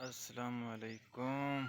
अस्सलामुअलैकुम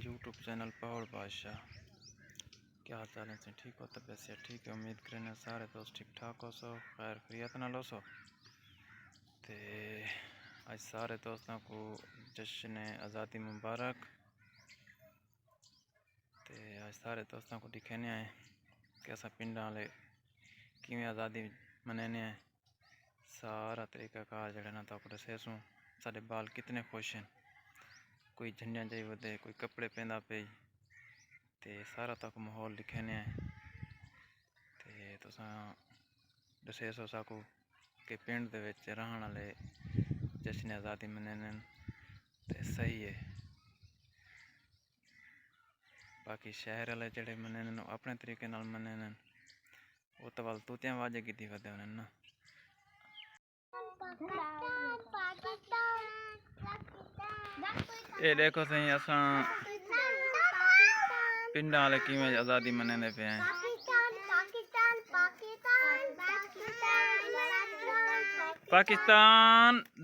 YouTube channel पहाड़ बादशाह। क्या हाल चाल है? ठीक हो? तबीयत से ठीक है? उम्मीद करें सारे दोस्त ठीक ठाक हो सो, खैर खैरियत नाल हो सो। ते आज सारे दोस्तों को जश्न आज़ादी मुबारक। ते आज सारे दोस्तों को दिखाने आए कि असा पिंड वाले किवें आज़ादी मनाने आए। सारा तरीकाकार जड़ा ना तो दसेसूँ। साढ़े बाल कितने खुश हैं, कोई झंडियाँ जाई वधे, कोई कपड़े पहनदा पे, ते सारा तक माहौल दिखाने आए। ते तुसां दसेसो साकू कि पिंड दे विच रहण वाले जश्न आज़ादी मनाने ते सही है। बाकी शहर वाले जड़े मनाने अपने तरीके नाल मनाने, वो तो वाल तूतियां वाजे की वधे होने ना। ये देखो सही असा पिंड वाले किवें आज़ादी मनाने पे हैं। पाकिस्तान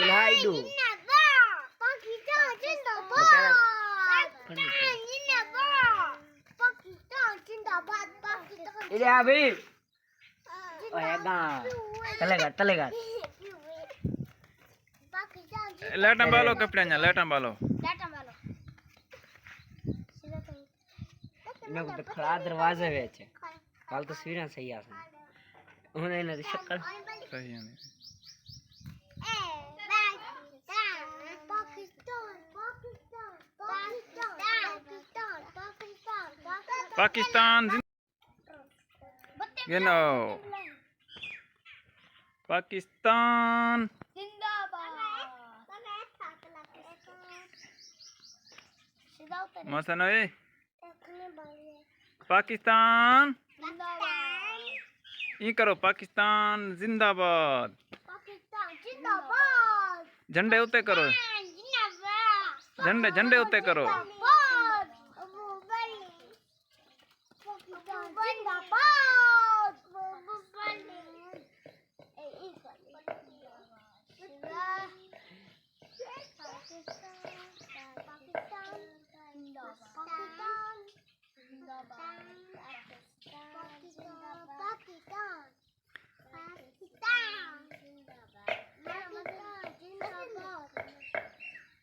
बिलाई दो इधर अभी चलेगा चलेगा लेटा बालो कपड़े लेटा बालो इन्हें तो खड़ा दरवाजे वेच कल तस्वीरें सही आ उन्हें इन्हें शक्ल सही है। पाकिस्तान you know पाकिस्तान मसनवे पाकिस्तान ये करो पाकिस्तान जिंदाबाद। झंडे उते करो, झंडे झंडे उते करो।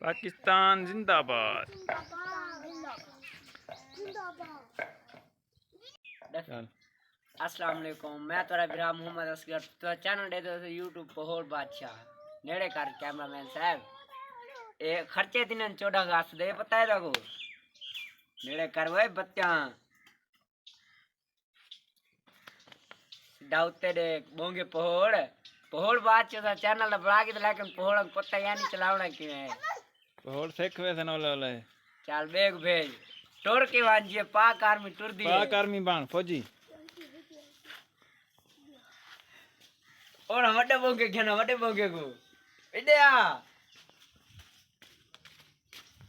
पाकिस्तान जिंदाबाद। अस्सलाम वालेकुम, मैं तोरा बिरा मोहम्मद असगर तो चैनल दे दो यूट्यूब पहाड़ बादशाह नेड़े कर कैमरामैन साहब। ए खर्चे दिन 14 अगस्त दे पता है लगो नेड़े कर वो बत्तियां डाउते दे बोंगे पहाड़ पहाड़ बादशाह दा चैनल बना के लेकिन पहाड़ पता या नहीं चलावना किवें पहाड़ सिख वे सन ओले चल बेग भेज टुर के वांजिए पाक आर्मी टुर दी पाक आर्मी बाण फौजी और वड्डे बोंगे घेना वड्डे बोंगे को इडिया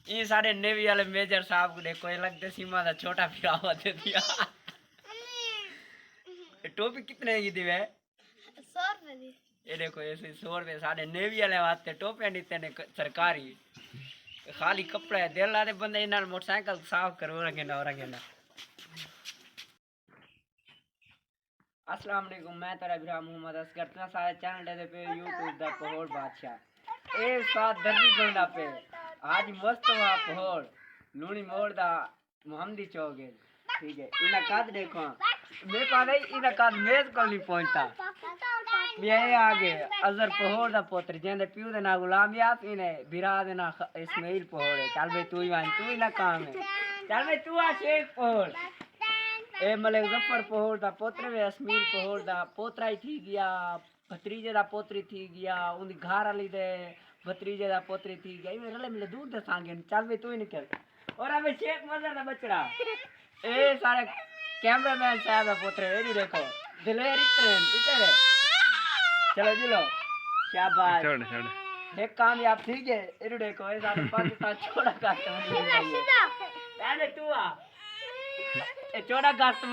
ये सारे नेवी वाले मेजर साहब को देखो ये लगते सीमा दा छोटा फिरा होते दिया। टोपी कितने की दी वे 100 रुपए दी। ये देखो ऐसे 100 रुपए सारे नेवी वाले वास्ते टोपियां दीते ने सरकारी खाली कपड़े दिल लाते बंदे इन्हां मोटरसाइकिल साफ करो रंगेना रंगेना। अस्सलाम वालेकुम, मैं तेरा बिरा मोहम्मद असगर तो सारे चैनल दे पे यूट्यूब दा पहाड़ बादशाह ए साथ दर्दी गंदा पे आज मस्त हुआ पहाड़ लूनी मोड़ दा मोहम्मदी चौक है। ठीक है इना काद देखो मैं पा नहीं इना काद मेज को नहीं पहुंचता ये आगे अजहर पहाड़ दा पुत्र जेंदे पियो दे ना गुलाम यास इने बिरा दे ना इस्माइल पहाड़ है। चल भाई तू ही मान तू ही ना काम है चल भाई तू आ शेख पहाड़ ए मलिक जफर पहाड़ दा पुत्र वे इस्माइल पहाड़ दा पोतरा ही थी गया भतीजे दा पोतरी थी गया उनकी घर वाली दे भतीजे दा पोतरी थी गया ये रले मिले दूर दे सांगे चल भाई तू ही निकल। और अबे शेख मजहर दा बचड़ा ए सारे कैमरामैन साहब दा पुत्र ए देखो दिलेर इतने चलो जी लो शाबाश छोड़ छोड़ एक कामयाब ठीक है इधर देखो ये सारे पाकिस्तान छोड़ा काट पहले तू आ 14 अगस्त